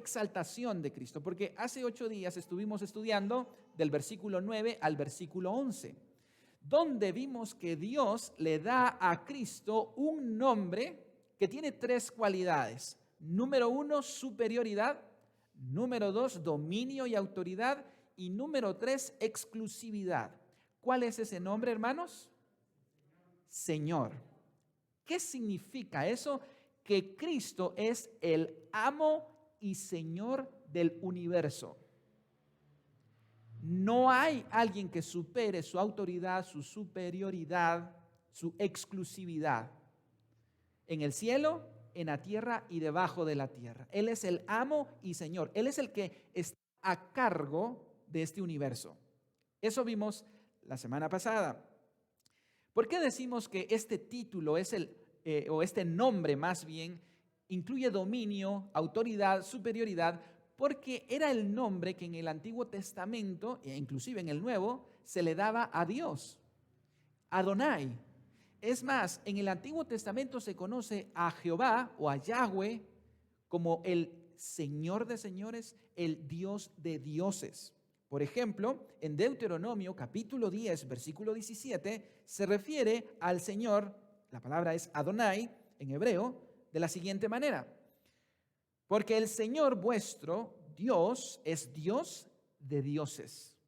exaltación de Cristo, porque hace 8 días estuvimos estudiando del versículo 9 al versículo 11, donde vimos que Dios le da a Cristo un nombre que tiene 3 cualidades. Número 1, superioridad. Número 2, dominio y autoridad. Y número 3, exclusividad. ¿Cuál es ese nombre, hermanos? Señor. ¿Qué significa eso? Que Cristo es el amo y Señor del universo. No hay alguien que supere su autoridad, su superioridad, su exclusividad en el cielo, en la tierra y debajo de la tierra. Él es el amo y Señor. Él es el que está a cargo de este universo. Eso vimos la semana pasada. ¿Por qué decimos que este título es o este nombre más bien, incluye dominio, autoridad, superioridad? Porque era el nombre que en el Antiguo Testamento, e inclusive en el Nuevo, se le daba a Dios, Adonai. Es más, en el Antiguo Testamento se conoce a Jehová o a Yahweh como el Señor de señores, el Dios de dioses. Por ejemplo, en Deuteronomio capítulo 10, versículo 17, se refiere al Señor, la palabra es Adonai en hebreo, de la siguiente manera: porque el Señor vuestro Dios es Dios de dioses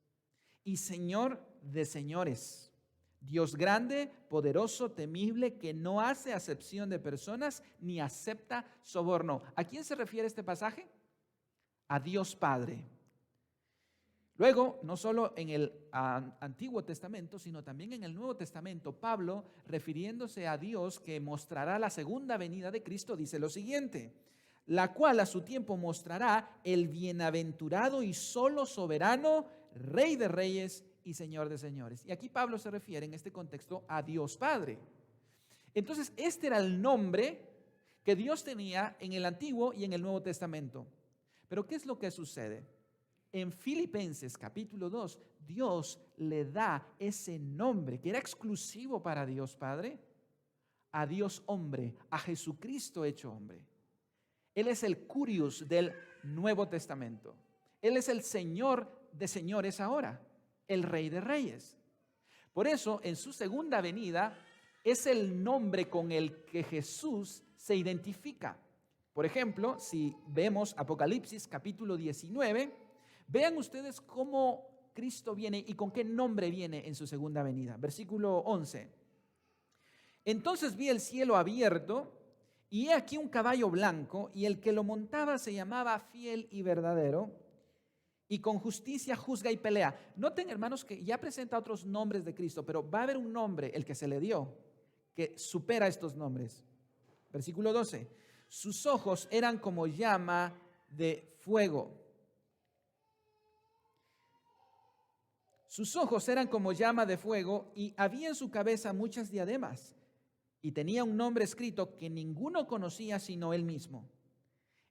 y Señor de señores, Dios grande, poderoso, temible, que no hace acepción de personas ni acepta soborno. ¿A quién se refiere este pasaje? A Dios Padre. Luego, no solo en el Antiguo Testamento, sino también en el Nuevo Testamento, Pablo, refiriéndose a Dios que mostrará la segunda venida de Cristo, dice lo siguiente: la cual a su tiempo mostrará el bienaventurado y solo soberano, Rey de reyes y Señor de señores. Y aquí Pablo se refiere en este contexto a Dios Padre. Entonces, este era el nombre que Dios tenía en el Antiguo y en el Nuevo Testamento. Pero ¿qué es lo que sucede? En Filipenses capítulo 2, Dios le da ese nombre que era exclusivo para Dios Padre, a Dios hombre, a Jesucristo hecho hombre. Él es el Curios del Nuevo Testamento. Él es el Señor de señores ahora, el Rey de reyes. Por eso, en su segunda venida, es el nombre con el que Jesús se identifica. Por ejemplo, si vemos Apocalipsis capítulo 19, vean ustedes cómo Cristo viene y con qué nombre viene en su segunda venida. Versículo 11. Entonces vi el cielo abierto, y he aquí un caballo blanco, y el que lo montaba se llamaba Fiel y Verdadero, y con justicia juzga y pelea. Noten, hermanos, que ya presenta otros nombres de Cristo, pero va a haber un nombre, el que se le dio, que supera estos nombres. Versículo 12. Sus ojos eran como llama de fuego. Sus ojos eran como llama de fuego, y había en su cabeza muchas diademas. Y tenía un nombre escrito que ninguno conocía sino él mismo.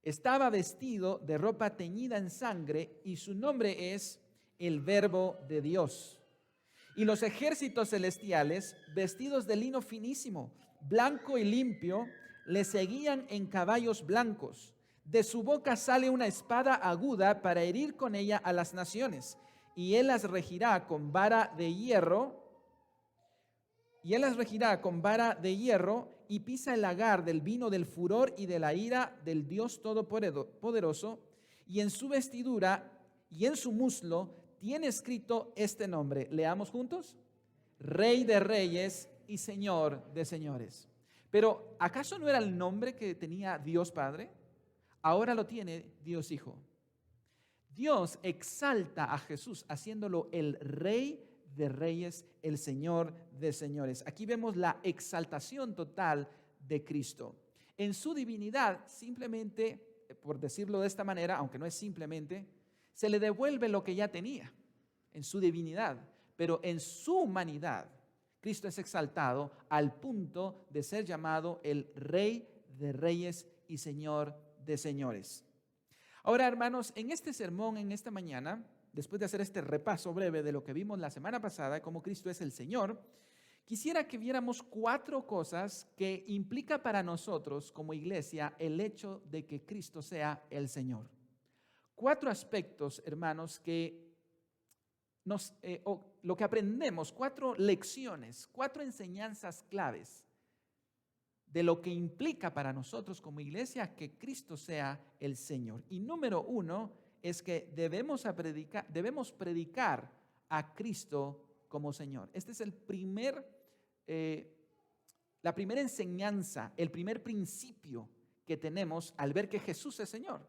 Estaba vestido de ropa teñida en sangre, y su nombre es el Verbo de Dios. Y los ejércitos celestiales, vestidos de lino finísimo, blanco y limpio, le seguían en caballos blancos. De su boca sale una espada aguda para herir con ella a las naciones. Y él las regirá con vara de hierro. Y pisa el lagar del vino del furor y de la ira del Dios Todopoderoso. Y en su vestidura y en su muslo tiene escrito este nombre. Leamos juntos: Rey de reyes y Señor de señores. Pero ¿acaso no era el nombre que tenía Dios Padre? Ahora lo tiene Dios Hijo. Dios exalta a Jesús haciéndolo el Rey de reyes, el Señor de señores. Aquí vemos la exaltación total de Cristo. En su divinidad, simplemente, por decirlo de esta manera, aunque no es simplemente, se le devuelve lo que ya tenía en su divinidad, pero en su humanidad, Cristo es exaltado al punto de ser llamado el Rey de reyes y Señor de señores. Ahora, hermanos, en este sermón, en esta mañana, después de hacer este repaso breve de lo que vimos la semana pasada, cómo Cristo es el Señor, quisiera que viéramos 4 cosas que implica para nosotros como iglesia el hecho de que Cristo sea el Señor. 4 aspectos, hermanos, que lo que aprendemos, 4 lecciones, 4 enseñanzas claves de lo que implica para nosotros como iglesia que Cristo sea el Señor. Y número 1 es que debemos predicar a Cristo como Señor. Este es la primera enseñanza, el primer principio que tenemos al ver que Jesús es Señor.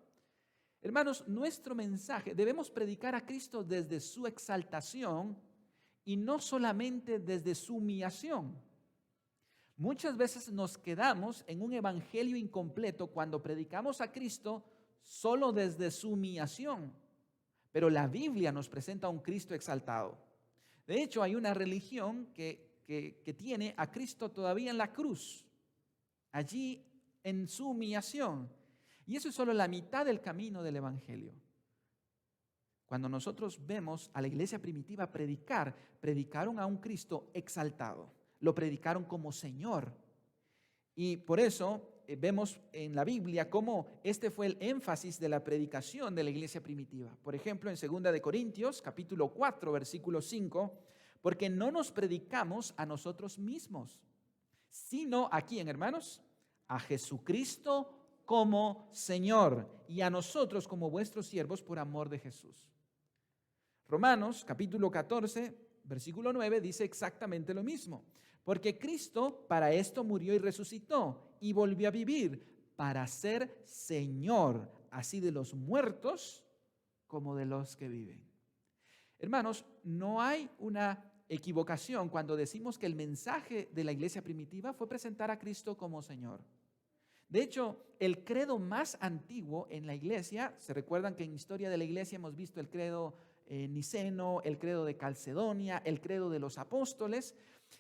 Hermanos, nuestro mensaje, debemos predicar a Cristo desde su exaltación y no solamente desde su humillación. Muchas veces nos quedamos en un evangelio incompleto cuando predicamos a Cristo solo desde su humillación, pero la Biblia nos presenta a un Cristo exaltado. De hecho, hay una religión que tiene a Cristo todavía en la cruz, allí en su humillación. Y eso es solo la mitad del camino del evangelio. Cuando nosotros vemos a la iglesia primitiva predicaron a un Cristo exaltado. Lo predicaron como Señor. Y por eso vemos en la Biblia cómo este fue el énfasis de la predicación de la iglesia primitiva. Por ejemplo, en 2 de Corintios, capítulo 4, versículo 5, porque no nos predicamos a nosotros mismos, sino ¿a quién, hermanos? A Jesucristo como Señor y a nosotros como vuestros siervos por amor de Jesús. Romanos, capítulo 14, versículo 9, dice exactamente lo mismo. Porque Cristo para esto murió y resucitó y volvió a vivir para ser Señor, así de los muertos como de los que viven. Hermanos, no hay una equivocación cuando decimos que el mensaje de la iglesia primitiva fue presentar a Cristo como Señor. De hecho, el credo más antiguo en la iglesia, se recuerdan que en historia de la iglesia hemos visto el credo niceno, el credo de Calcedonia, el credo de los apóstoles,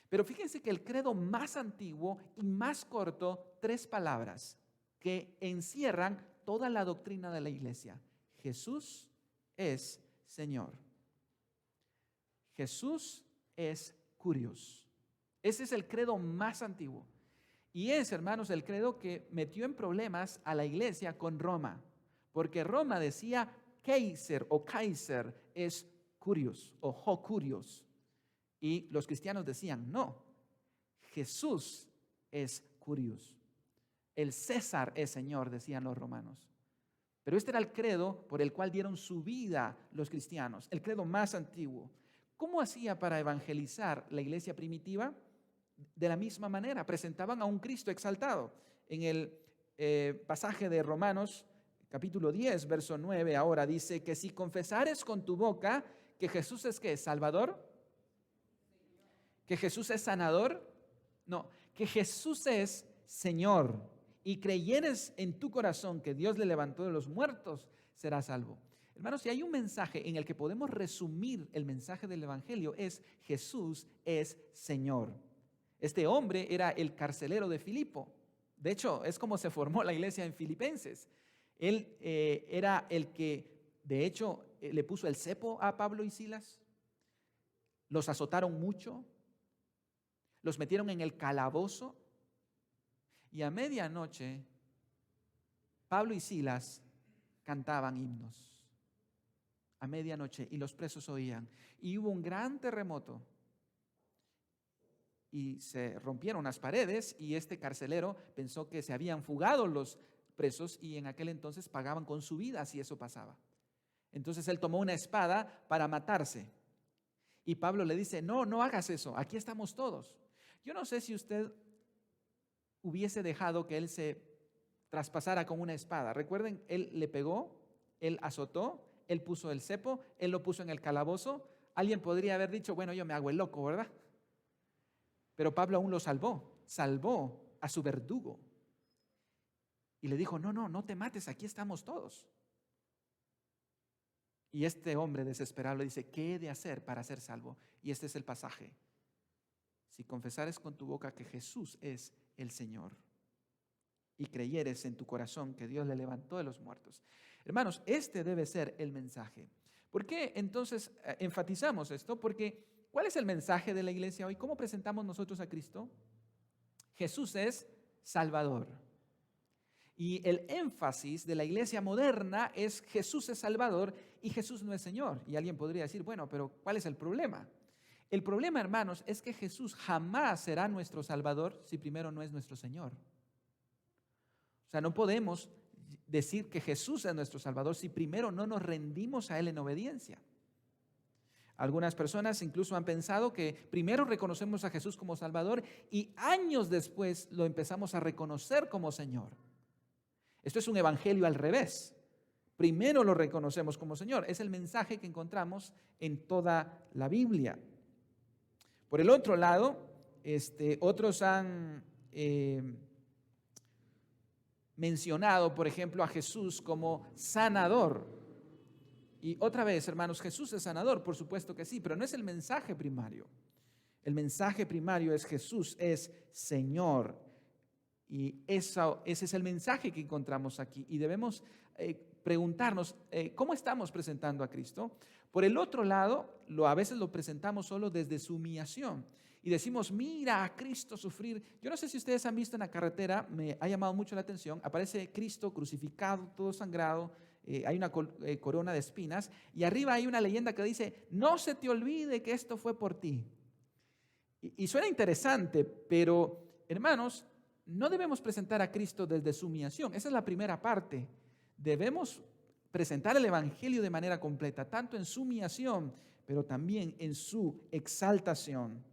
pero fíjense que el credo más antiguo y más corto, 3 palabras que encierran toda la doctrina de la iglesia. Jesús es Señor. Jesús es Kyrios. Ese es el credo más antiguo. Y es, hermanos, el credo que metió en problemas a la iglesia con Roma, porque Roma decía Kaiser o Kaiser es Kyrios o ho Kyrios. Y los cristianos decían, no, Jesús es Kyrios. El César es Señor, decían los romanos. Pero este era el credo por el cual dieron su vida los cristianos, el credo más antiguo. ¿Cómo hacía para evangelizar la iglesia primitiva? De la misma manera, presentaban a un Cristo exaltado. En el pasaje de Romanos, capítulo 10, verso 9, ahora dice que si confesares con tu boca que Jesús es ¿qué? ¿Salvador? ¿Que Jesús es sanador? No, que Jesús es Señor y creyeres en tu corazón que Dios le levantó de los muertos, serás salvo. Hermanos, si hay un mensaje en el que podemos resumir el mensaje del evangelio es Jesús es Señor. Este hombre era el carcelero de Filipo. De hecho, es como se formó la iglesia en Filipenses. Él era el que, de hecho, le puso el cepo a Pablo y Silas. Los azotaron mucho. Los metieron en el calabozo. Y a medianoche, Pablo y Silas cantaban himnos. A medianoche, y los presos oían. Y hubo un gran terremoto. Y se rompieron las paredes y este carcelero pensó que se habían fugado los presos y en aquel entonces pagaban con su vida si eso pasaba. Entonces él tomó una espada para matarse. Y Pablo le dice, no hagas eso, aquí estamos todos. Yo no sé si usted hubiese dejado que él se traspasara con una espada. Recuerden, él le pegó, él azotó, él puso el cepo, él lo puso en el calabozo. Alguien podría haber dicho, bueno, yo me hago el loco, ¿verdad? Pero Pablo aún lo salvó a su verdugo. Y le dijo, no te mates, aquí estamos todos. Y este hombre desesperado le dice, ¿qué he de hacer para ser salvo? Y este es el pasaje. Si confesares con tu boca que Jesús es el Señor y creyeres en tu corazón que Dios le levantó de los muertos. Hermanos, este debe ser el mensaje. ¿Por qué entonces enfatizamos esto? Porque ¿cuál es el mensaje de la iglesia hoy? ¿Cómo presentamos nosotros a Cristo? Jesús es Salvador. Y el énfasis de la iglesia moderna es Jesús es Salvador y Jesús no es Señor. Y alguien podría decir, bueno, pero ¿cuál es el problema? El problema, hermanos, es que Jesús jamás será nuestro Salvador si primero no es nuestro Señor. O sea, no podemos decir que Jesús es nuestro Salvador si primero no nos rendimos a Él en obediencia. Algunas personas incluso han pensado que primero reconocemos a Jesús como Salvador y años después lo empezamos a reconocer como Señor. Esto es un evangelio al revés. Primero lo reconocemos como Señor. Es el mensaje que encontramos en toda la Biblia. Por el otro lado, otros han mencionado, por ejemplo, a Jesús como sanador. Y otra vez, hermanos, Jesús es sanador, por supuesto que sí, pero no es el mensaje primario. El mensaje primario es Jesús es Señor. Y ese es el mensaje que encontramos aquí. Y debemos preguntarnos, ¿cómo estamos presentando a Cristo? Por el otro lado, a veces lo presentamos solo desde su humillación. Y decimos, mira a Cristo sufrir. Yo no sé si ustedes han visto en la carretera, me ha llamado mucho la atención, aparece Cristo crucificado, todo sangrado, hay una corona de espinas, y arriba hay una leyenda que dice, no se te olvide que esto fue por ti. Y suena interesante, pero hermanos, no debemos presentar a Cristo desde su humillación. Esa es la primera parte. Debemos presentar el evangelio de manera completa, tanto en su humillación, pero también en su exaltación.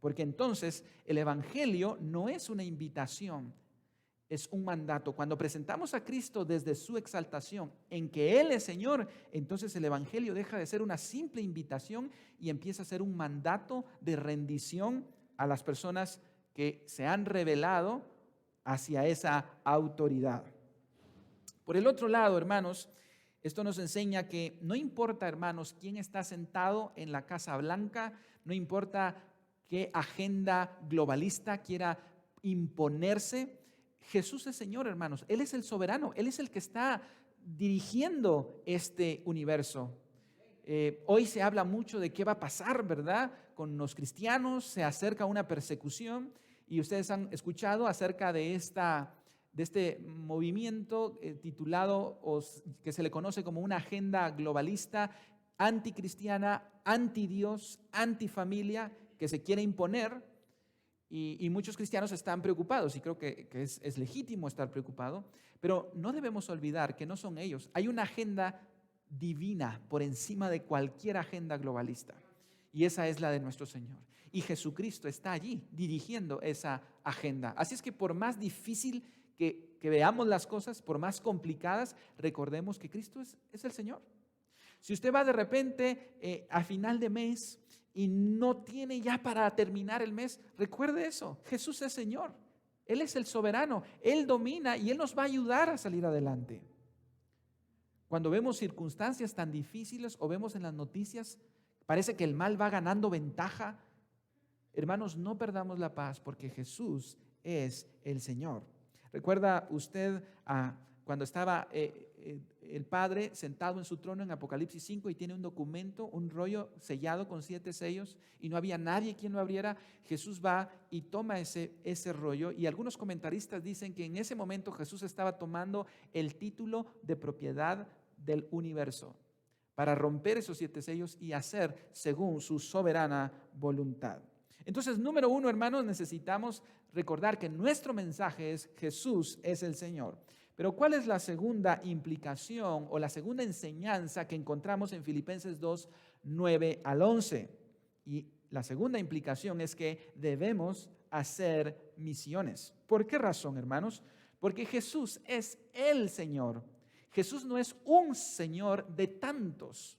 Porque entonces el evangelio no es una invitación, es un mandato. Cuando presentamos a Cristo desde su exaltación, en que Él es Señor, entonces el evangelio deja de ser una simple invitación y empieza a ser un mandato de rendición a las personas que se han rebelado hacia esa autoridad. Por el otro lado, hermanos, esto nos enseña que no importa, hermanos, quién está sentado en la Casa Blanca, no importa qué agenda globalista quiera imponerse, Jesús es Señor, hermanos. Él es el soberano, Él es el que está dirigiendo este universo. Hoy se habla mucho de qué va a pasar, ¿verdad? Con los cristianos se acerca una persecución. Y ustedes han escuchado acerca de este movimiento titulado, o que se le conoce como una agenda globalista, anticristiana, antidios, antifamilia, que se quiere imponer. Y muchos cristianos están preocupados, y creo que es legítimo estar preocupado, pero no debemos olvidar que no son ellos. Hay una agenda divina por encima de cualquier agenda globalista, y esa es la de nuestro Señor. Y Jesucristo está allí dirigiendo esa agenda. Así es que por más difícil que veamos las cosas, por más complicadas, recordemos que Cristo es el Señor. Si usted va de repente a final de mes y no tiene ya para terminar el mes, recuerde eso, Jesús es Señor. Él es el soberano, Él domina y Él nos va a ayudar a salir adelante. Cuando vemos circunstancias tan difíciles o vemos en las noticias, parece que el mal va ganando ventaja. Hermanos, no perdamos la paz porque Jesús es el Señor. ¿Recuerda usted cuando estaba el Padre sentado en su trono en Apocalipsis 5 y tiene un documento, un rollo sellado con 7 sellos y no había nadie quien lo abriera? Jesús va y toma ese rollo, y algunos comentaristas dicen que en ese momento Jesús estaba tomando el título de propiedad del universo para romper esos 7 sellos y hacer según su soberana voluntad. Entonces, número 1, hermanos, necesitamos recordar que nuestro mensaje es Jesús es el Señor. Pero ¿cuál es la segunda implicación o la segunda enseñanza que encontramos en Filipenses 2, 9 al 11? Y la segunda implicación es que debemos hacer misiones. ¿Por qué razón, hermanos? Porque Jesús es el Señor. Jesús no es un Señor de tantos.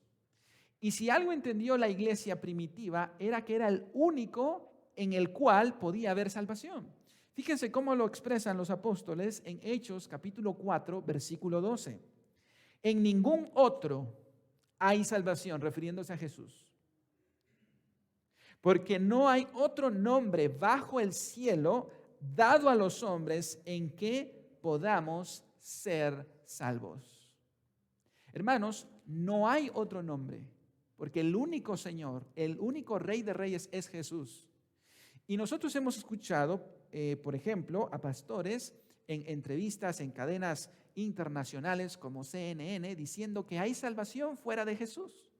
Y si algo entendió la iglesia primitiva era que era el único en el cual podía haber salvación. Fíjense cómo lo expresan los apóstoles en Hechos capítulo 4, versículo 12. En ningún otro hay salvación, refiriéndose a Jesús. Porque no hay otro nombre bajo el cielo dado a los hombres en que podamos ser salvos. Hermanos, no hay otro nombre, porque el único Señor, el único Rey de Reyes es Jesús. Y nosotros hemos escuchado, por ejemplo, a pastores en entrevistas en cadenas internacionales como CNN diciendo que hay salvación fuera de Jesús.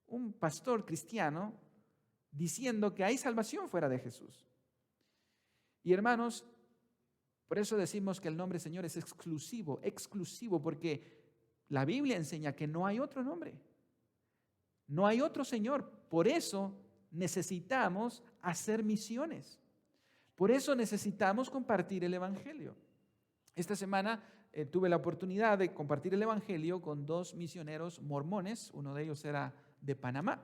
Un pastor cristiano diciendo que hay salvación fuera de Jesús. Y hermanos, por eso decimos que el nombre Señor es exclusivo, porque la Biblia enseña que no hay otro nombre, no hay otro Señor. Por eso necesitamos hacer misiones. Por eso necesitamos compartir el Evangelio. Esta semana tuve la oportunidad de compartir el Evangelio con 2 misioneros mormones, uno de ellos era de Panamá.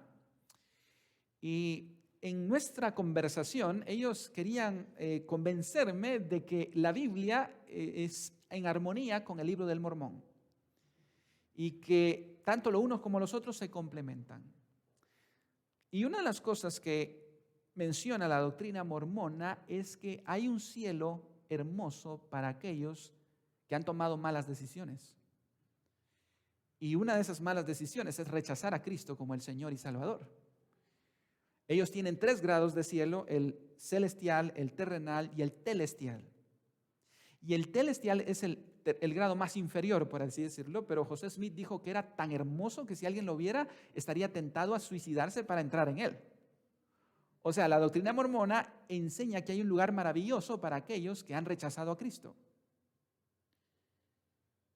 Y en nuestra conversación ellos querían convencerme de que la Biblia es en armonía con el libro del Mormón y que tanto los unos como los otros se complementan. Y una de las cosas que menciona la doctrina mormona es que hay un cielo hermoso para aquellos que han tomado malas decisiones. Y una de esas malas decisiones es rechazar a Cristo como el Señor y Salvador. Ellos tienen 3 grados de cielo: el celestial, el terrenal y el telestial. Y el telestial es el grado más inferior, por así decirlo, pero José Smith dijo que era tan hermoso que si alguien lo viera, estaría tentado a suicidarse para entrar en él. O sea, la doctrina mormona enseña que hay un lugar maravilloso para aquellos que han rechazado a Cristo.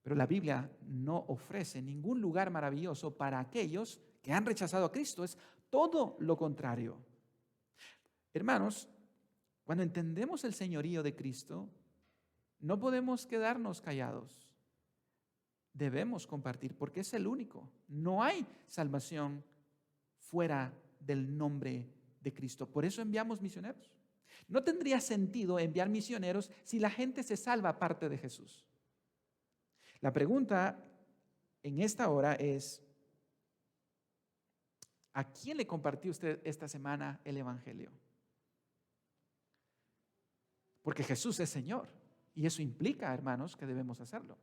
Pero la Biblia no ofrece ningún lugar maravilloso para aquellos que han rechazado a Cristo. Es todo lo contrario. Hermanos, cuando entendemos el señorío de Cristo, no podemos quedarnos callados. Debemos compartir porque es el único. No hay salvación fuera del nombre de Cristo. Por eso enviamos misioneros. No tendría sentido enviar misioneros si la gente se salva aparte de Jesús. La pregunta en esta hora es: ¿a quién le compartió usted esta semana el Evangelio? Porque Jesús es Señor y eso implica, hermanos, que debemos hacerlo.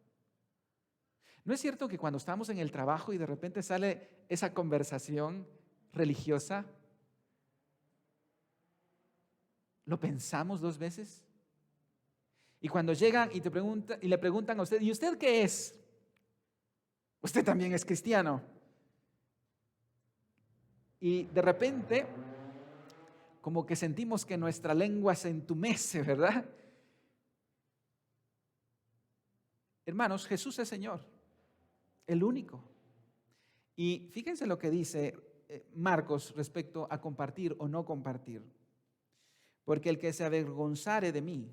¿No es cierto que cuando estamos en el trabajo y de repente sale esa conversación religiosa, lo pensamos 2 veces? Y cuando llegan y le preguntan a usted: ¿y usted qué es? Usted también es cristiano. Y de repente, como que sentimos que nuestra lengua se entumece, ¿verdad? Hermanos, Jesús es Señor, el único. Y fíjense lo que dice Marcos respecto a compartir o no compartir. Porque el que se avergonzare de mí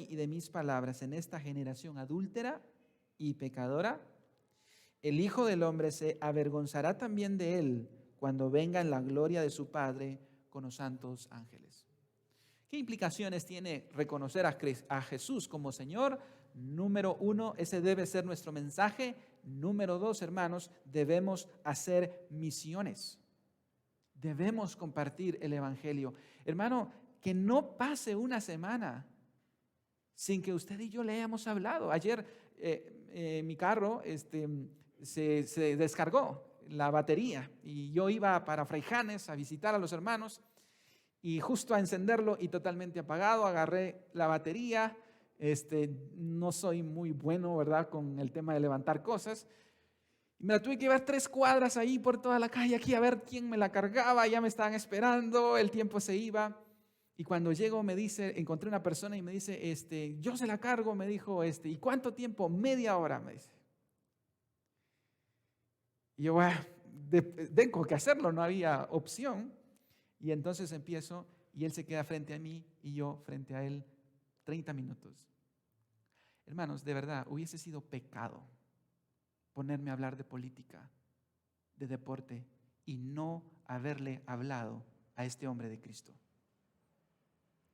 y de mis palabras en esta generación adúltera y pecadora, el Hijo del Hombre se avergonzará también de él cuando venga en la gloria de su Padre con los santos ángeles. ¿Qué implicaciones tiene reconocer a Jesús como Señor? Número 1, ese debe ser nuestro mensaje. Número 2, hermanos, debemos hacer misiones. Debemos compartir el Evangelio. Hermano, que no pase una semana sin que usted y yo le hayamos hablado. Ayer mi carro se descargó la batería y yo iba para Fraijanes a visitar a los hermanos y justo a encenderlo y totalmente apagado, agarré la batería. No soy muy bueno, ¿verdad?, con el tema de levantar cosas. Y me la tuve que llevar 3 cuadras ahí por toda la calle aquí a ver quién me la cargaba. Ya me estaban esperando, el tiempo se iba. Y cuando llego me dice, encontré una persona y me dice, yo se la cargo, me dijo, ¿y cuánto tiempo? 30 minutos, me dice. Y yo, bueno, tengo que hacerlo, no había opción. Y entonces empiezo y él se queda frente a mí y yo frente a él 30 minutos. Hermanos, de verdad, hubiese sido pecado ponerme a hablar de política, de deporte y no haberle hablado a este hombre de Cristo.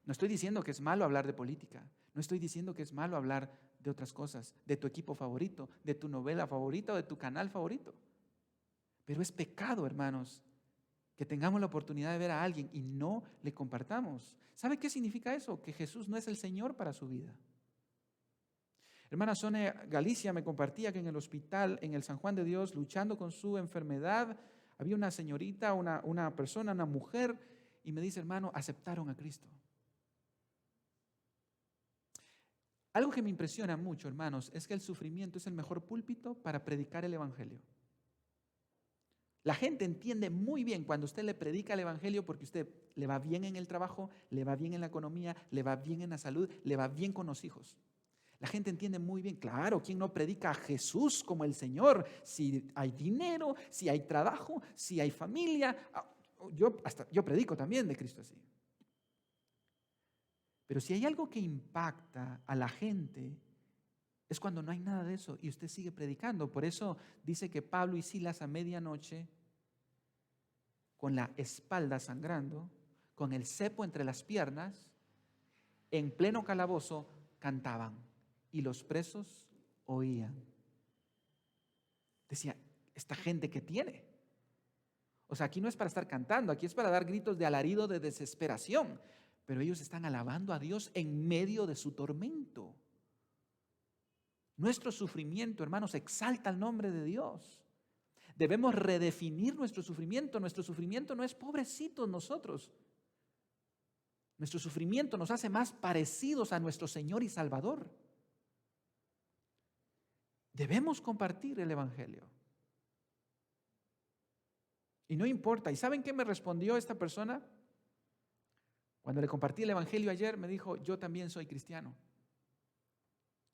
No estoy diciendo que es malo hablar de política, no estoy diciendo que es malo hablar de otras cosas, de tu equipo favorito, de tu novela favorita o de tu canal favorito. Pero es pecado, hermanos, que tengamos la oportunidad de ver a alguien y no le compartamos. ¿Sabe qué significa eso? Que Jesús no es el Señor para su vida. Hermana Sonia Galicia me compartía que en el hospital, en el San Juan de Dios, luchando con su enfermedad, había una señorita, una persona, una mujer, y me dice, hermano, aceptaron a Cristo. Algo que me impresiona mucho, hermanos, es que el sufrimiento es el mejor púlpito para predicar el evangelio. La gente entiende muy bien cuando usted le predica el evangelio porque usted le va bien en el trabajo, le va bien en la economía, le va bien en la salud, le va bien con los hijos. La gente entiende muy bien, claro, ¿quién no predica a Jesús como el Señor? Si hay dinero, si hay trabajo, si hay familia. Yo predico también de Cristo así. Pero si hay algo que impacta a la gente, es cuando no hay nada de eso y usted sigue predicando. Por eso dice que Pablo y Silas a medianoche, con la espalda sangrando, con el cepo entre las piernas, en pleno calabozo, cantaban y los presos oían. Decía, ¿esta gente qué tiene? O sea, aquí no es para estar cantando, aquí es para dar gritos de alarido, de desesperación. Pero ellos están alabando a Dios en medio de su tormento. Nuestro sufrimiento, hermanos, exalta el nombre de Dios. Debemos redefinir nuestro sufrimiento. Nuestro sufrimiento no es pobrecitos nosotros. Nuestro sufrimiento nos hace más parecidos a nuestro Señor y Salvador. Debemos compartir el evangelio. Y no importa. ¿Y saben qué me respondió esta persona? Cuando le compartí el evangelio ayer, me dijo, yo también soy cristiano.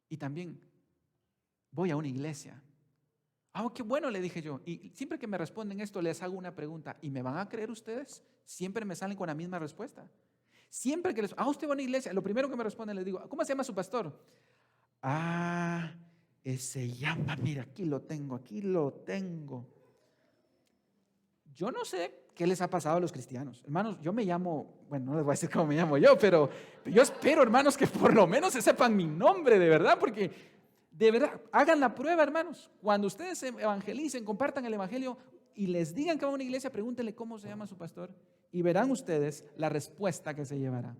Y también voy a una iglesia. Qué bueno, le dije yo. Y siempre que me responden esto, les hago una pregunta. ¿Y me van a creer ustedes? Siempre me salen con la misma respuesta. Siempre que usted va a una iglesia, lo primero que me responden, les digo, ¿cómo se llama su pastor? Se llama, mira, aquí lo tengo. Yo no sé qué les ha pasado a los cristianos. Hermanos, yo me llamo, bueno, no les voy a decir cómo me llamo yo, pero yo espero, hermanos, que por lo menos se sepan mi nombre, de verdad, porque de verdad, hagan la prueba, hermanos. Cuando ustedes se evangelicen, compartan el evangelio y les digan que van a una iglesia, pregúntenle cómo se llama su pastor y verán ustedes la respuesta que se llevará.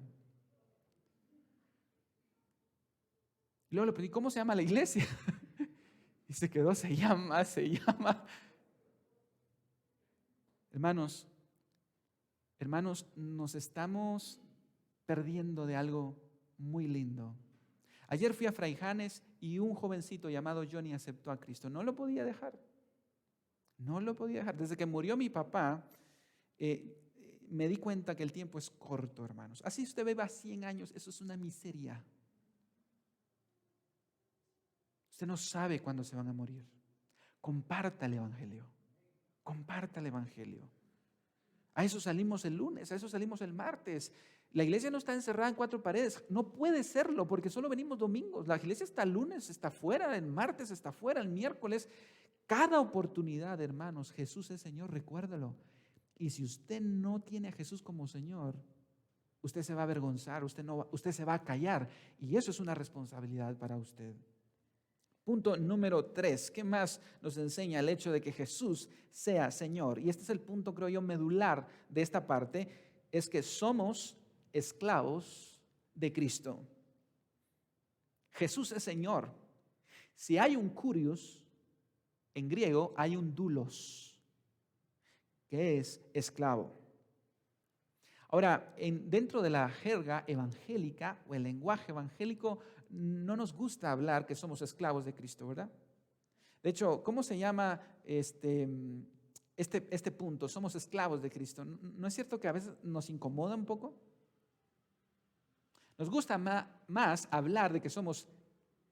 Y luego le pedí, ¿cómo se llama la iglesia? Y se quedó, se llama. Hermanos, nos estamos perdiendo de algo muy lindo. Ayer fui a Fraijanes y un jovencito llamado Johnny aceptó a Cristo. No lo podía dejar. Desde que murió mi papá, me di cuenta que el tiempo es corto, hermanos. Así usted beba 100 años, eso es una miseria. Usted no sabe cuándo se van a morir. Comparta el evangelio. A eso salimos el lunes, a eso salimos el martes. La iglesia no está encerrada en 4 paredes. No puede serlo porque solo venimos domingos. La iglesia está el lunes, está fuera, el martes está fuera, el miércoles. Cada oportunidad, hermanos, Jesús es Señor, recuérdalo. Y si usted no tiene a Jesús como Señor, usted se va a avergonzar, usted se va a callar. Y eso es una responsabilidad para usted. Punto número 3. ¿Qué más nos enseña el hecho de que Jesús sea Señor? Y este es el punto, creo yo, medular de esta parte, es que somos esclavos de Cristo. Jesús es Señor. Si hay un kurios, en griego hay un doulos, que es esclavo. Ahora, dentro de la jerga evangélica o el lenguaje evangélico, no nos gusta hablar que somos esclavos de Cristo, ¿verdad? De hecho, ¿cómo se llama este punto? Somos esclavos de Cristo. ¿No es cierto que a veces nos incomoda un poco? Nos gusta más hablar de que somos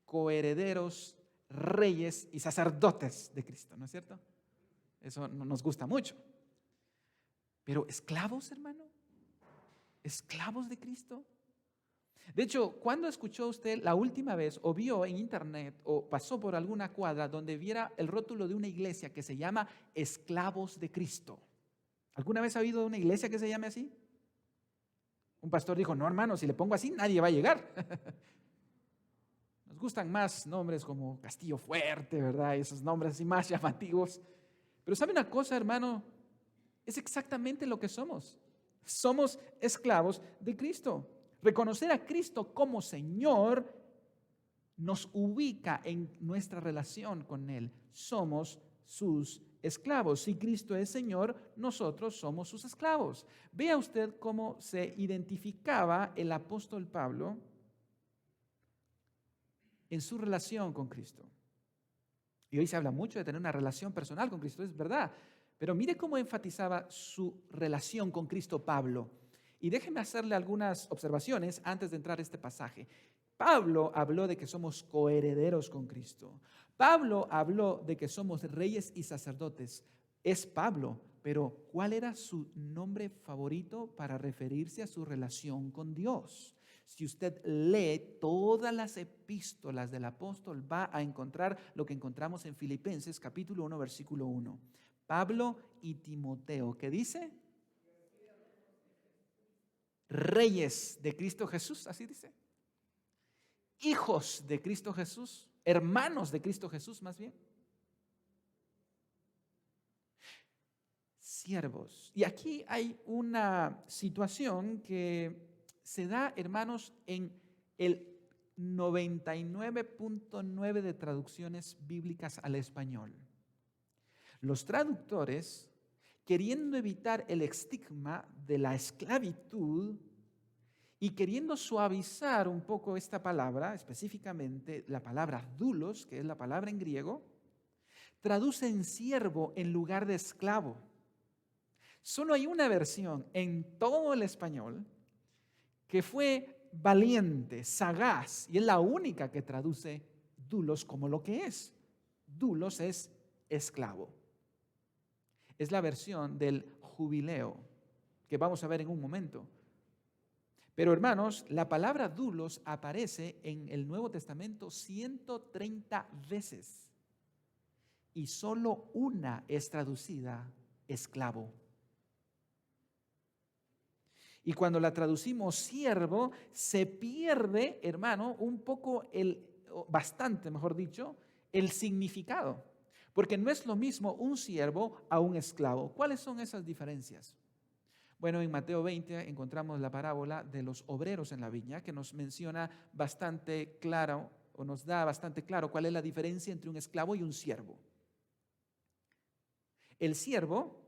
coherederos, reyes y sacerdotes de Cristo, ¿no es cierto? Eso no nos gusta mucho. Pero esclavos, hermano, esclavos de Cristo. De hecho, ¿cuándo escuchó usted la última vez o vio en internet o pasó por alguna cuadra donde viera el rótulo de una iglesia que se llama Esclavos de Cristo? ¿Alguna vez ha habido una iglesia que se llame así? Un pastor dijo, no, hermano, si le pongo así nadie va a llegar. Nos gustan más nombres como Castillo Fuerte, ¿verdad? Esos nombres así más llamativos. Pero ¿sabe una cosa, hermano? Es exactamente lo que somos. Somos esclavos de Cristo. Reconocer a Cristo como Señor nos ubica en nuestra relación con Él. Somos sus esclavos. Si Cristo es Señor, nosotros somos sus esclavos. Vea usted cómo se identificaba el apóstol Pablo en su relación con Cristo. Y hoy se habla mucho de tener una relación personal con Cristo, es verdad. Pero mire cómo enfatizaba su relación con Cristo Pablo. Y déjeme hacerle algunas observaciones antes de entrar a este pasaje. Pablo habló de que somos coherederos con Cristo. Pablo habló de que somos reyes y sacerdotes. Es Pablo, pero ¿cuál era su nombre favorito para referirse a su relación con Dios? Si usted lee todas las epístolas del apóstol, va a encontrar lo que encontramos en Filipenses capítulo 1, versículo 1. Pablo y Timoteo, ¿qué dice? Reyes de Cristo Jesús, así dice. Hijos de Cristo Jesús, hermanos de Cristo Jesús más bien. Siervos. Y aquí hay una situación que se da, hermanos, en el 99.9 de traducciones bíblicas al español. Los traductores, queriendo evitar el estigma de la esclavitud y queriendo suavizar un poco esta palabra, específicamente la palabra doulos, que es la palabra en griego, traducen siervo en lugar de esclavo. Solo hay una versión en todo el español que fue valiente, sagaz, y es la única que traduce doulos como lo que es. Doulos es esclavo. Es la versión del jubileo, que vamos a ver en un momento. Pero hermanos, la palabra doulos aparece en el Nuevo Testamento 130 veces y solo una es traducida esclavo. Y cuando la traducimos siervo, se pierde, hermano, un poco bastante, mejor dicho, el significado. Porque no es lo mismo un siervo a un esclavo. ¿Cuáles son esas diferencias? Bueno, en Mateo 20 encontramos la parábola de los obreros en la viña, que nos menciona bastante claro, o nos da bastante claro cuál es la diferencia entre un esclavo y un siervo. El siervo,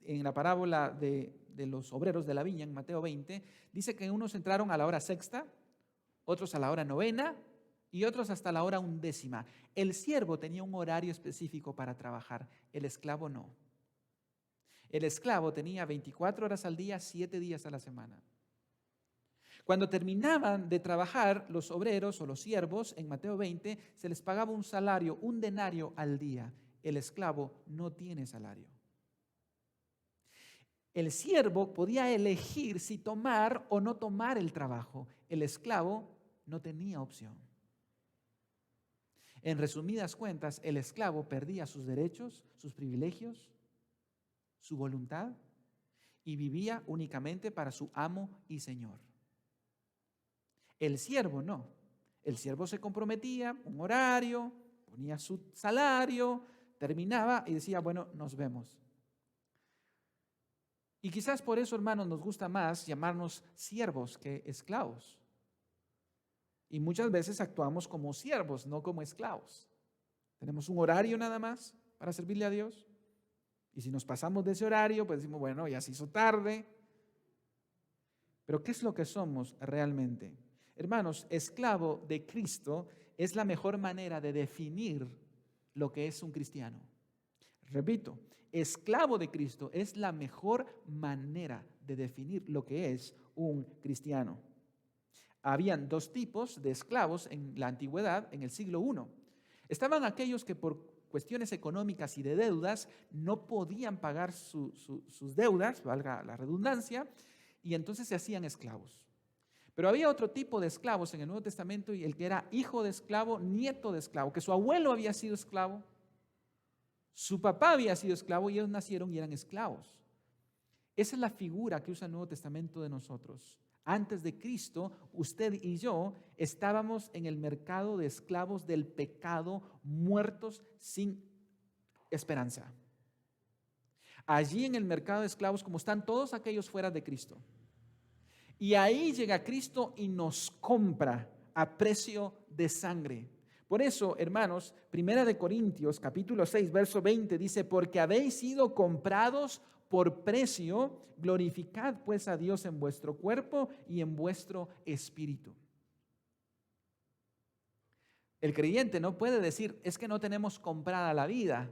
en la parábola de los obreros de la viña, en Mateo 20, dice que unos entraron a la hora sexta, otros a la hora novena y otros hasta la hora 11. El siervo tenía un horario específico para trabajar, el esclavo no. El esclavo tenía 24 horas al día, 7 días a la semana. Cuando terminaban de trabajar los obreros o los siervos, en Mateo 20, se les pagaba un salario, un denario al día. El esclavo no tiene salario. El siervo podía elegir si tomar o no tomar el trabajo. El esclavo no tenía opción. En resumidas cuentas, el esclavo perdía sus derechos, sus privilegios, su voluntad y vivía únicamente para su amo y señor. El siervo no. El siervo se comprometía, un horario, ponía su salario, terminaba y decía, bueno, nos vemos. Y quizás por eso, hermanos, nos gusta más llamarnos siervos que esclavos. Y muchas veces actuamos como siervos, no como esclavos. Tenemos un horario nada más para servirle a Dios. Y si nos pasamos de ese horario, pues decimos, bueno, ya se hizo tarde. Pero ¿qué es lo que somos realmente? Hermanos, esclavo de Cristo es la mejor manera de definir lo que es un cristiano. Repito, esclavo de Cristo es la mejor manera de definir lo que es un cristiano. Habían dos tipos de esclavos en la antigüedad, en el siglo I. Estaban aquellos que por cuestiones económicas y de deudas no podían pagar sus deudas, valga la redundancia, y entonces se hacían esclavos. Pero había otro tipo de esclavos en el Nuevo Testamento, y el que era hijo de esclavo, nieto de esclavo, que su abuelo había sido esclavo, su papá había sido esclavo y ellos nacieron y eran esclavos. Esa es la figura que usa el Nuevo Testamento de nosotros. Antes de Cristo, usted y yo estábamos en el mercado de esclavos del pecado, muertos sin esperanza. Allí en el mercado de esclavos, como están todos aquellos fuera de Cristo. Y ahí llega Cristo y nos compra a precio de sangre. Por eso, hermanos, 1 Corintios capítulo 6, verso 20 dice, porque habéis sido comprados por precio, glorificad pues a Dios en vuestro cuerpo y en vuestro espíritu. El creyente no puede decir, es que no tenemos comprada la vida.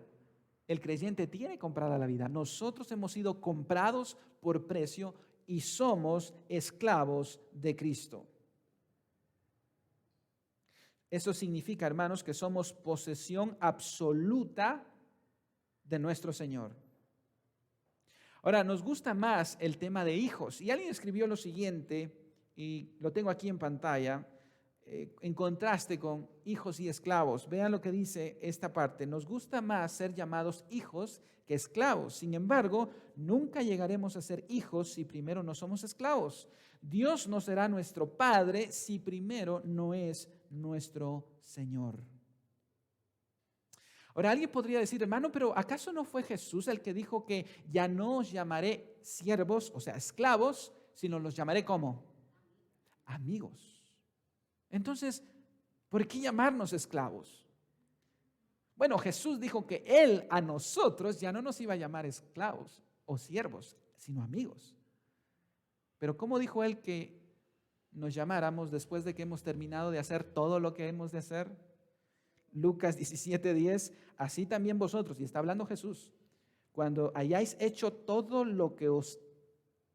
El creyente tiene comprada la vida. Nosotros hemos sido comprados por precio y somos esclavos de Cristo. Eso significa, hermanos, que somos posesión absoluta de nuestro Señor. Ahora, nos gusta más el tema de hijos. Y alguien escribió lo siguiente, y lo tengo aquí en pantalla, en contraste con hijos y esclavos. Vean lo que dice esta parte. Nos gusta más ser llamados hijos que esclavos. Sin embargo, nunca llegaremos a ser hijos si primero no somos esclavos. Dios no será nuestro Padre si primero no es nuestro Señor. Ahora, alguien podría decir, hermano, pero ¿acaso no fue Jesús el que dijo que ya no os llamaré siervos, o sea, esclavos, sino los llamaré como amigos? Entonces, ¿por qué llamarnos esclavos? Bueno, Jesús dijo que Él a nosotros ya no nos iba a llamar esclavos o siervos, sino amigos. Pero ¿cómo dijo Él que nos llamáramos después de que hemos terminado de hacer todo lo que hemos de hacer? Lucas 17:10, así también vosotros, y está hablando Jesús, cuando hayáis hecho todo lo que os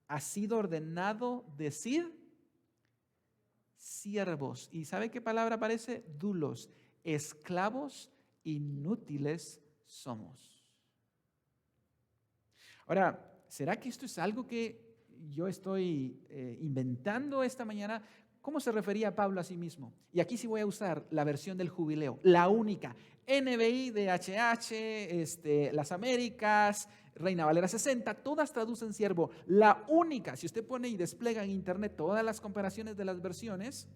ha sido ordenado, decid siervos. ¿Y sabe qué palabra aparece? Dulos, esclavos inútiles somos. Ahora, ¿será que esto es algo que yo estoy inventando esta mañana? ¿Cómo se refería Pablo a sí mismo? Y aquí sí voy a usar la versión del Jubileo, la única. NBI, DHH, Las Américas, Reina Valera 60, todas traducen siervo. La única, si usted pone y despliega en internet todas las comparaciones de las versiones,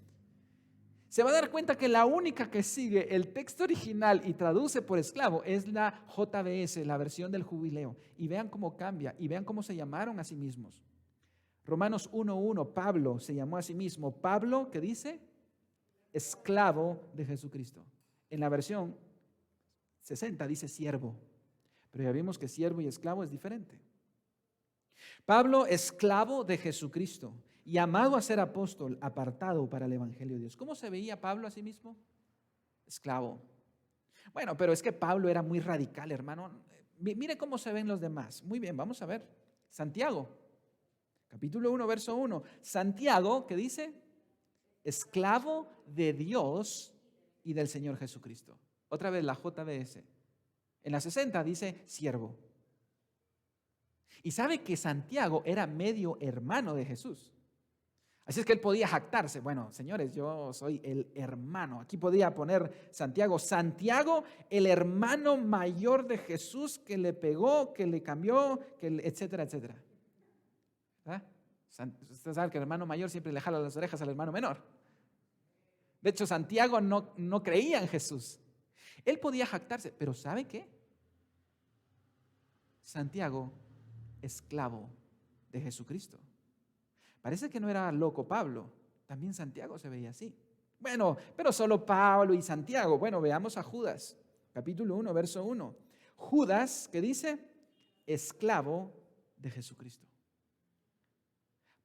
se va a dar cuenta que la única que sigue el texto original y traduce por esclavo es la JBS, la versión del Jubileo. Y vean cómo cambia y vean cómo se llamaron a sí mismos. Romanos 1:1, Pablo se llamó a sí mismo Pablo, ¿qué dice? Esclavo de Jesucristo. En la versión 60 dice siervo, pero ya vimos que siervo y esclavo es diferente. Pablo, esclavo de Jesucristo, llamado a ser apóstol, apartado para el evangelio de Dios. ¿Cómo se veía Pablo a sí mismo? Esclavo. Bueno, pero es que Pablo era muy radical, hermano. Mire cómo se ven los demás. Muy bien, vamos a ver. Santiago. Capítulo 1, verso 1. Santiago, ¿qué dice? Esclavo de Dios y del Señor Jesucristo. Otra vez la JBS. En la 60 dice siervo. Y sabe que Santiago era medio hermano de Jesús. Así es que él podía jactarse. Bueno, señores, yo soy el hermano. Aquí podía poner Santiago. Santiago, el hermano mayor de Jesús que le pegó, que le cambió, etcétera, etcétera. ¿Ah? Usted sabe que el hermano mayor siempre le jala las orejas al hermano menor. De hecho, Santiago no creía en Jesús. Él podía jactarse, pero ¿sabe qué? Santiago, esclavo de Jesucristo. Parece que no era loco Pablo, también Santiago se veía así. Bueno, pero solo Pablo y Santiago. Bueno, veamos a Judas, capítulo 1, verso 1. Judas, ¿qué dice? Esclavo de Jesucristo.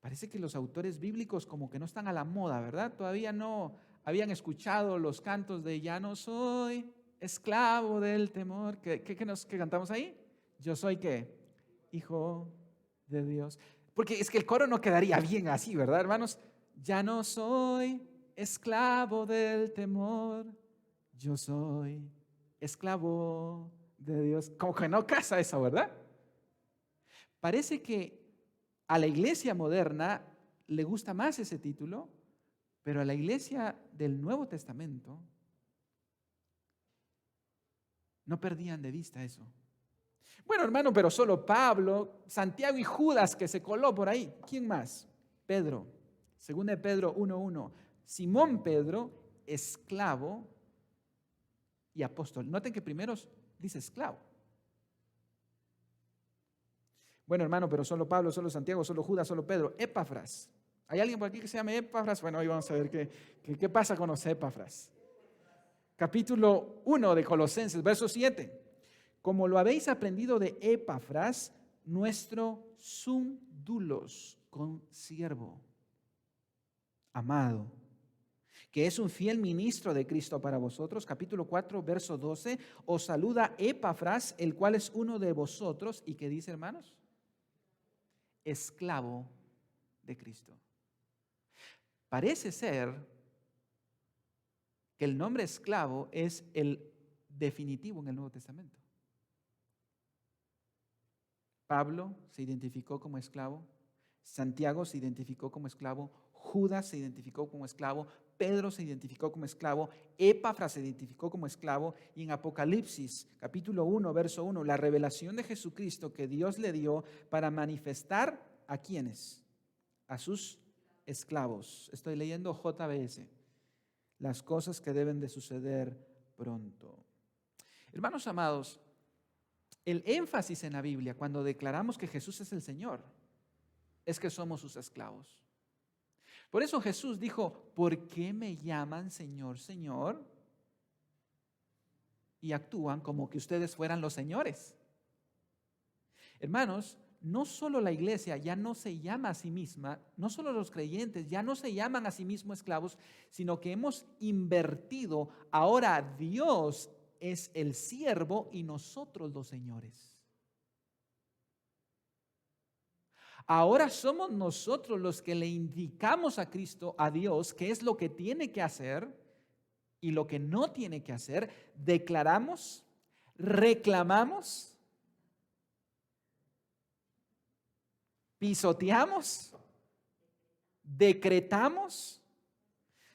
Parece que los autores bíblicos como que no están a la moda, ¿verdad? Todavía no habían escuchado los cantos de ya no soy esclavo del temor. ¿Qué cantamos ahí? Yo soy ¿qué? Hijo de Dios. Porque es que el coro no quedaría bien así, ¿verdad, hermanos? Ya no soy esclavo del temor, yo soy esclavo de Dios. Como que no casa eso, ¿verdad? Parece que a la iglesia moderna le gusta más ese título, pero a la iglesia del Nuevo Testamento no perdían de vista eso. Bueno, hermano, pero solo Pablo, Santiago y Judas que se coló por ahí. ¿Quién más? Pedro, según de Pedro 1:1. Simón Pedro, esclavo y apóstol. Noten que primero dice esclavo. Bueno, hermano, pero solo Pablo, solo Santiago, solo Judas, solo Pedro. Epafras. ¿Hay alguien por aquí que se llame Epafras? Bueno, hoy vamos a ver qué pasa con los Epafras. Capítulo 1 de Colosenses, verso 7. Como lo habéis aprendido de Epafras, nuestro sum dulos, consiervo, amado, que es un fiel ministro de Cristo para vosotros. Capítulo 4, verso 12. Os saluda Epafras, el cual es uno de vosotros. ¿Y qué dice, hermanos? Esclavo de Cristo. Parece ser que el nombre esclavo es el definitivo en el Nuevo Testamento. Pablo se identificó como esclavo, Santiago se identificó como esclavo, Judas se identificó como esclavo, Pedro se identificó como esclavo, Epafras se identificó como esclavo, y en Apocalipsis, capítulo 1, verso 1, la revelación de Jesucristo que Dios le dio para manifestar ¿a quiénes? A sus esclavos. Estoy leyendo JBS, las cosas que deben de suceder pronto. Hermanos amados, el énfasis en la Biblia cuando declaramos que Jesús es el Señor es que somos sus esclavos. Por eso Jesús dijo, ¿por qué me llaman Señor, Señor? Y actúan como que ustedes fueran los señores. Hermanos, no solo la iglesia ya no se llama a sí misma, no solo los creyentes ya no se llaman a sí mismos esclavos, sino que hemos invertido, ahora Dios es el siervo y nosotros los señores. Ahora somos nosotros los que le indicamos a Cristo, a Dios, qué es lo que tiene que hacer y lo que no tiene que hacer. Declaramos, reclamamos, pisoteamos, decretamos.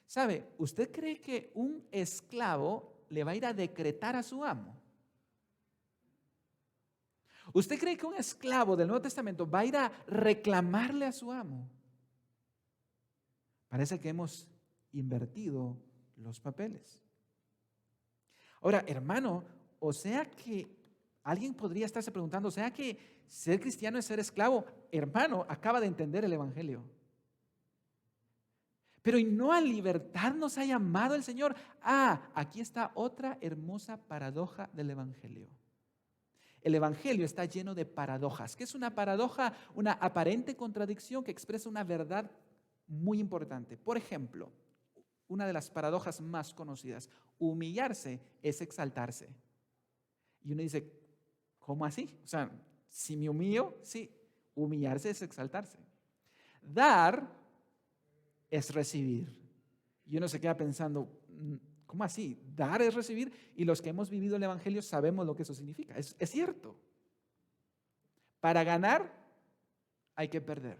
¿Sabe? ¿Usted cree que un esclavo le va a ir a decretar a su amo? ¿Usted cree que un esclavo del Nuevo Testamento va a ir a reclamarle a su amo? Parece que hemos invertido los papeles. Ahora, hermano, o sea que alguien podría estarse preguntando, o sea que ser cristiano es ser esclavo. Hermano, acaba de entender el Evangelio. Pero ¿y no a libertad nos ha llamado el Señor? Aquí está otra hermosa paradoja del Evangelio. El Evangelio está lleno de paradojas. ¿Qué es una paradoja? Una aparente contradicción que expresa una verdad muy importante. Por ejemplo, una de las paradojas más conocidas, humillarse es exaltarse. Y uno dice, ¿cómo así? O sea, si me humillo, sí, humillarse es exaltarse. Dar es recibir. Y uno se queda pensando, ¿cómo así? Dar es recibir, y los que hemos vivido el Evangelio sabemos lo que eso significa. Es cierto. Para ganar hay que perder.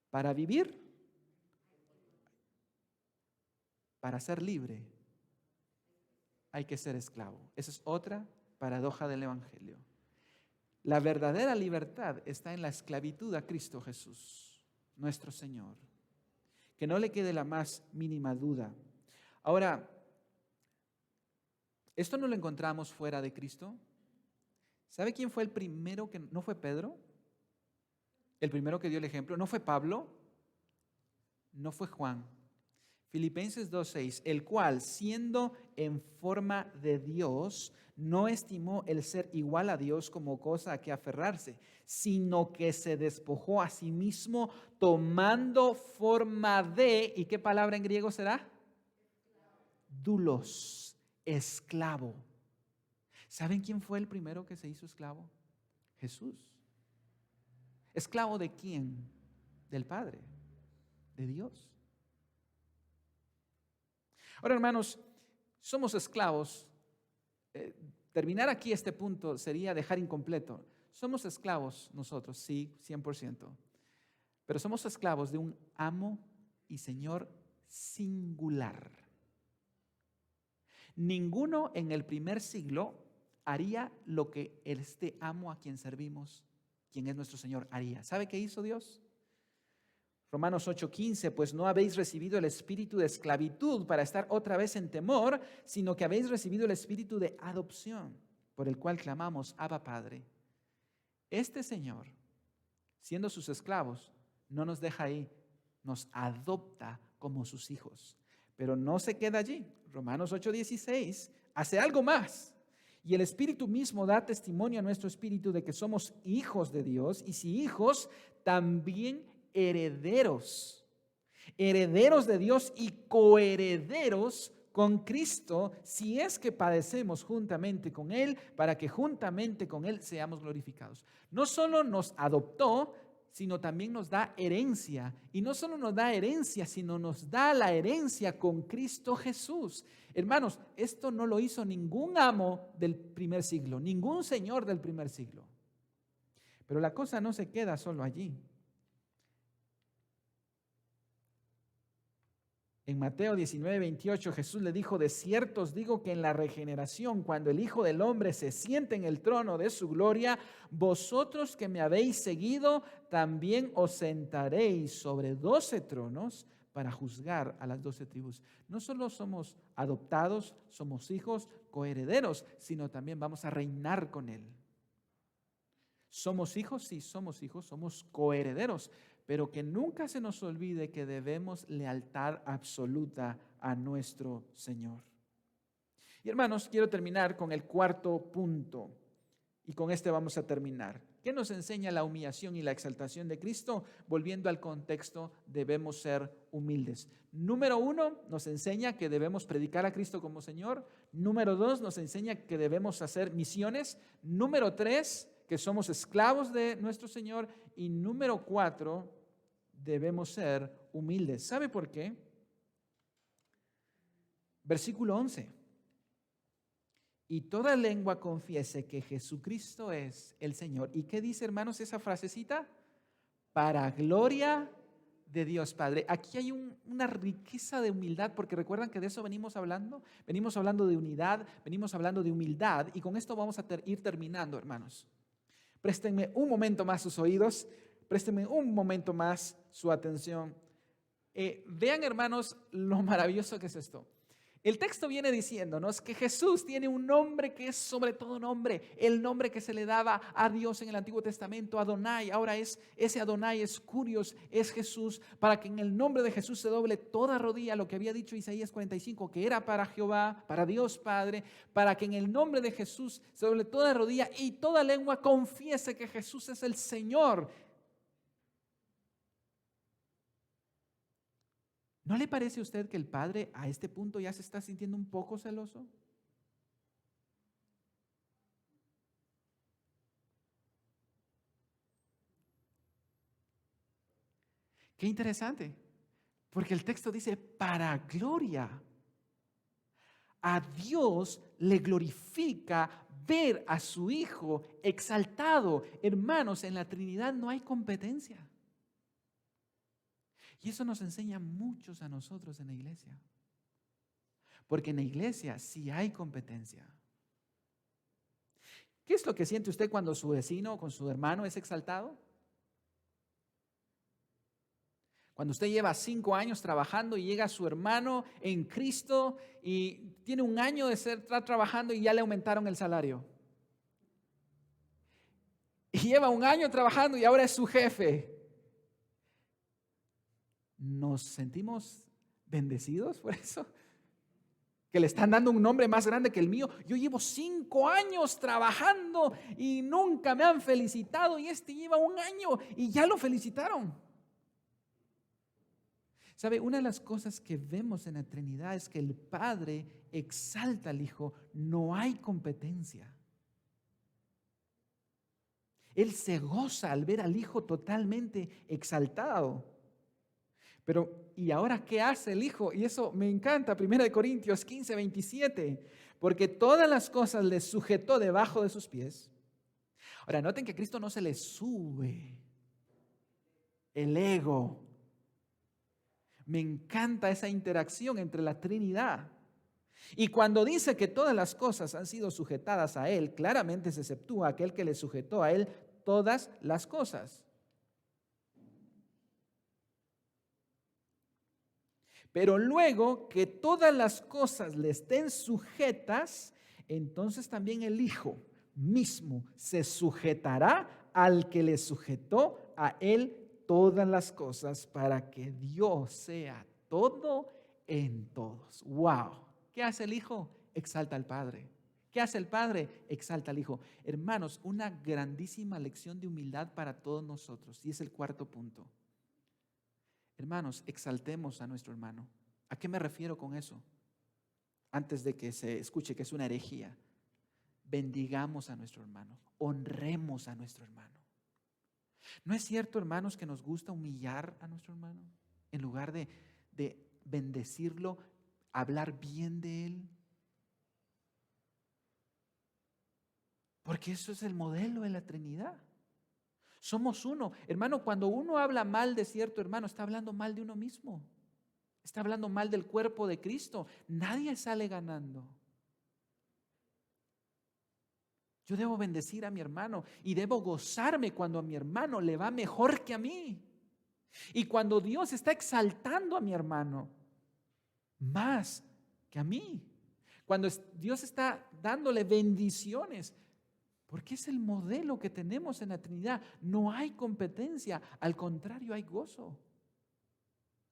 Para vivir, para ser libre, hay que ser esclavo. Esa es otra paradoja del Evangelio. La verdadera libertad está en la esclavitud a Cristo Jesús, nuestro Señor. Que no le quede la más mínima duda. Ahora, ¿esto no lo encontramos fuera de Cristo? ¿Sabe quién fue el primero que no fue Pedro? El primero que dio el ejemplo, ¿no fue Pablo? No fue Juan. Filipenses 2:6, el cual, siendo en forma de Dios, no estimó el ser igual a Dios como cosa a que aferrarse, sino que se despojó a sí mismo tomando forma de, ¿y qué palabra en griego será? Doulos, esclavo. ¿Saben quién fue el primero que se hizo esclavo? Jesús. ¿Esclavo de quién? Del Padre, de Dios. Ahora, hermanos, somos esclavos. Terminar aquí este punto sería dejar incompleto. Somos esclavos nosotros, sí, 100%. Pero somos esclavos de un amo y Señor singular. Ninguno en el primer siglo haría lo que este amo a quien servimos, quien es nuestro Señor, haría. ¿Sabe qué hizo Dios? Romanos 8:15, pues no habéis recibido el espíritu de esclavitud para estar otra vez en temor, sino que habéis recibido el espíritu de adopción, por el cual clamamos, Abba Padre. Este Señor, siendo sus esclavos, no nos deja ahí, nos adopta como sus hijos. Pero no se queda allí. Romanos 8:16 hace algo más. Y el Espíritu mismo da testimonio a nuestro espíritu de que somos hijos de Dios, y si hijos, también herederos. herederos de Dios y coherederos con Cristo, si es que padecemos juntamente con Él, para que juntamente con Él seamos glorificados. No solo nos adoptó, sino también nos da herencia. Y no solo nos da herencia, sino nos da la herencia con Cristo Jesús. Hermanos, esto no lo hizo ningún amo del primer siglo, ningún señor del primer siglo. Pero la cosa no se queda solo allí. En Mateo 19:28 Jesús le dijo: de cierto os digo que en la regeneración, cuando el Hijo del Hombre se siente en el trono de su gloria, vosotros que me habéis seguido, también os sentaréis sobre 12 tronos para juzgar a las 12 tribus. No solo somos adoptados, somos hijos, coherederos, sino también vamos a reinar con Él. ¿Somos hijos? Sí, somos hijos, somos coherederos. Pero que nunca se nos olvide que debemos lealtad absoluta a nuestro Señor. Y hermanos, quiero terminar con el cuarto punto. Y con este vamos a terminar. ¿Qué nos enseña la humillación y la exaltación de Cristo? Volviendo al contexto, debemos ser humildes. Número 1, nos enseña que debemos predicar a Cristo como Señor. Número 2, nos enseña que debemos hacer misiones. Número 3, que somos esclavos de nuestro Señor. Y número 4, debemos ser humildes. ¿Sabe por qué? Versículo 11. Y toda lengua confiese que Jesucristo es el Señor. ¿Y qué dice, hermanos, esa frasecita? Para gloria de Dios Padre. Aquí hay una riqueza de humildad, porque recuerdan que de eso venimos hablando. Venimos hablando de unidad, venimos hablando de humildad, y con esto vamos a ir terminando, hermanos. Préstenme un momento más sus oídos, préstenme un momento más su atención. Vean, hermanos, lo maravilloso que es esto. El texto viene diciéndonos que Jesús tiene un nombre que es sobre todo nombre, el nombre que se le daba a Dios en el Antiguo Testamento, Adonai. Ahora ese Adonai es Curios, es Jesús, para que en el nombre de Jesús se doble toda rodilla, lo que había dicho Isaías 45, que era para Jehová, para Dios Padre, para que en el nombre de Jesús se doble toda rodilla y toda lengua confiese que Jesús es el Señor. ¿No le parece a usted que el Padre a este punto ya se está sintiendo un poco celoso? Qué interesante, porque el texto dice para gloria. A Dios le glorifica ver a su Hijo exaltado. Hermanos, en la Trinidad no hay competencia. Y eso nos enseña muchos a nosotros en la iglesia. Porque en la iglesia sí hay competencia. ¿Qué es lo que siente usted cuando su vecino o con su hermano es exaltado? Cuando usted lleva 5 años trabajando y llega su hermano en Cristo y tiene un año de estar trabajando y ya le aumentaron el salario. Y lleva un año trabajando y ahora es su jefe. ¿Nos sentimos bendecidos por eso? Que le están dando un nombre más grande que el mío. Yo llevo 5 años trabajando y nunca me han felicitado, y este lleva un año y ya lo felicitaron. ¿Sabe? Una de las cosas que vemos en la Trinidad es que el Padre exalta al Hijo. No hay competencia. Él se goza al ver al Hijo totalmente exaltado. Pero, ¿y ahora qué hace el Hijo? Y eso me encanta, 1 Corintios 15:27, porque todas las cosas le sujetó debajo de sus pies. Ahora, noten que a Cristo no se le sube el ego. Me encanta esa interacción entre la Trinidad. Y cuando dice que todas las cosas han sido sujetadas a Él, claramente se exceptúa aquel que le sujetó a Él todas las cosas. Pero luego que todas las cosas le estén sujetas, entonces también el Hijo mismo se sujetará al que le sujetó a Él todas las cosas, para que Dios sea todo en todos. ¡Wow! ¿Qué hace el Hijo? Exalta al Padre. ¿Qué hace el Padre? Exalta al Hijo. Hermanos, una grandísima lección de humildad para todos nosotros. Y es el cuarto punto. Hermanos, exaltemos a nuestro hermano. ¿A qué me refiero con eso? Antes de que se escuche que es una herejía. Bendigamos a nuestro hermano, honremos a nuestro hermano. ¿No es cierto, hermanos, que nos gusta humillar a nuestro hermano? En lugar de bendecirlo, hablar bien de él. Porque eso es el modelo de la Trinidad. Somos uno. Hermano, cuando uno habla mal de cierto hermano, está hablando mal de uno mismo. Está hablando mal del cuerpo de Cristo. Nadie sale ganando. Yo debo bendecir a mi hermano y debo gozarme cuando a mi hermano le va mejor que a mí. Y cuando Dios está exaltando a mi hermano más que a mí. Cuando Dios está dándole bendiciones. Porque es el modelo que tenemos en la Trinidad. No hay competencia, al contrario hay gozo.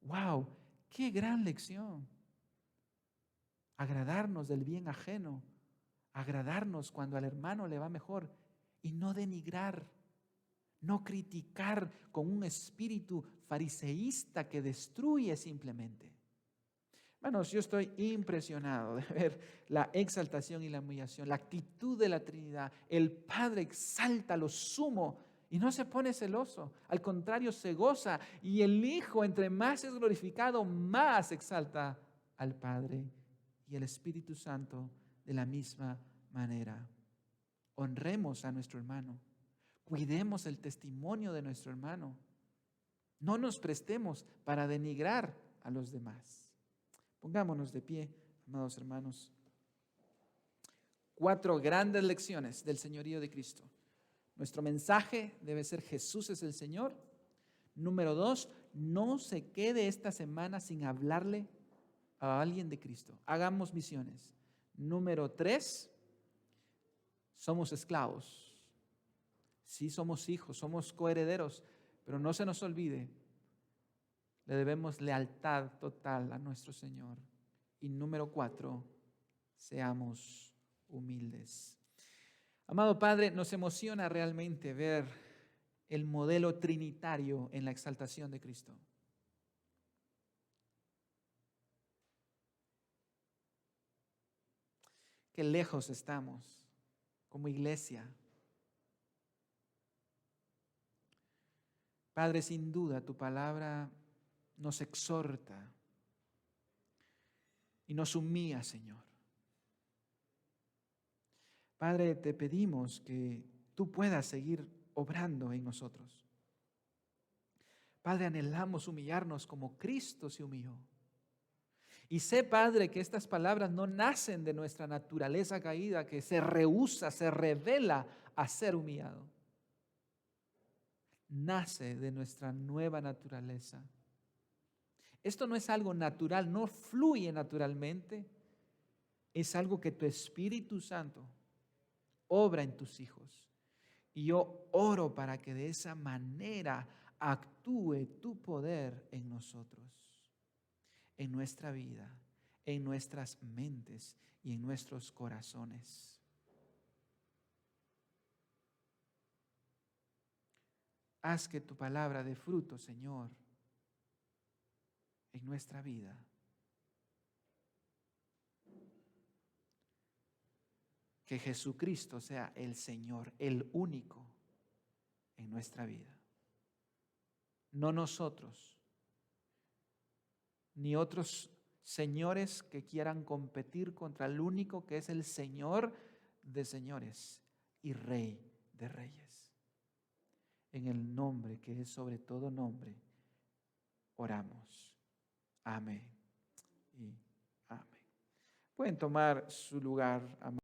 ¡Wow! ¡Qué gran lección! Agradarnos del bien ajeno, agradarnos cuando al hermano le va mejor y no denigrar, no criticar con un espíritu fariseísta que destruye simplemente. Hermanos, yo estoy impresionado de ver la exaltación y la humillación, la actitud de la Trinidad. El Padre exalta lo sumo y no se pone celoso. Al contrario, se goza. Y el Hijo, entre más es glorificado, más exalta al Padre. Y el Espíritu Santo de la misma manera. Honremos a nuestro hermano. Cuidemos el testimonio de nuestro hermano. No nos prestemos para denigrar a los demás. Pongámonos de pie, amados hermanos. 4 grandes lecciones del señorío de Cristo. Nuestro mensaje debe ser: Jesús es el Señor. Número 2, no se quede esta semana sin hablarle a alguien de Cristo. Hagamos misiones. Número 3, somos esclavos. Sí, somos hijos, somos coherederos, pero no se nos olvide, le debemos lealtad total a nuestro Señor. Y número 4, seamos humildes. Amado Padre, nos emociona realmente ver el modelo trinitario en la exaltación de Cristo. Qué lejos estamos como iglesia. Padre, sin duda tu palabra nos exhorta y nos humilla, Señor. Padre, te pedimos que tú puedas seguir obrando en nosotros. Padre, anhelamos humillarnos como Cristo se humilló. Y sé, Padre, que estas palabras no nacen de nuestra naturaleza caída, que se rehúsa, se revela a ser humillado. Nace de nuestra nueva naturaleza. Esto no es algo natural, no fluye naturalmente. Es algo que tu Espíritu Santo obra en tus hijos. Y yo oro para que de esa manera actúe tu poder en nosotros, en nuestra vida, en nuestras mentes y en nuestros corazones. Haz que tu palabra dé fruto, Señor, en nuestra vida. Que Jesucristo sea el Señor, el único en nuestra vida. No nosotros, ni otros señores que quieran competir contra el único que es el Señor de señores y Rey de reyes. En el nombre que es sobre todo nombre, oramos. Amén y amén. Pueden tomar su lugar, amados.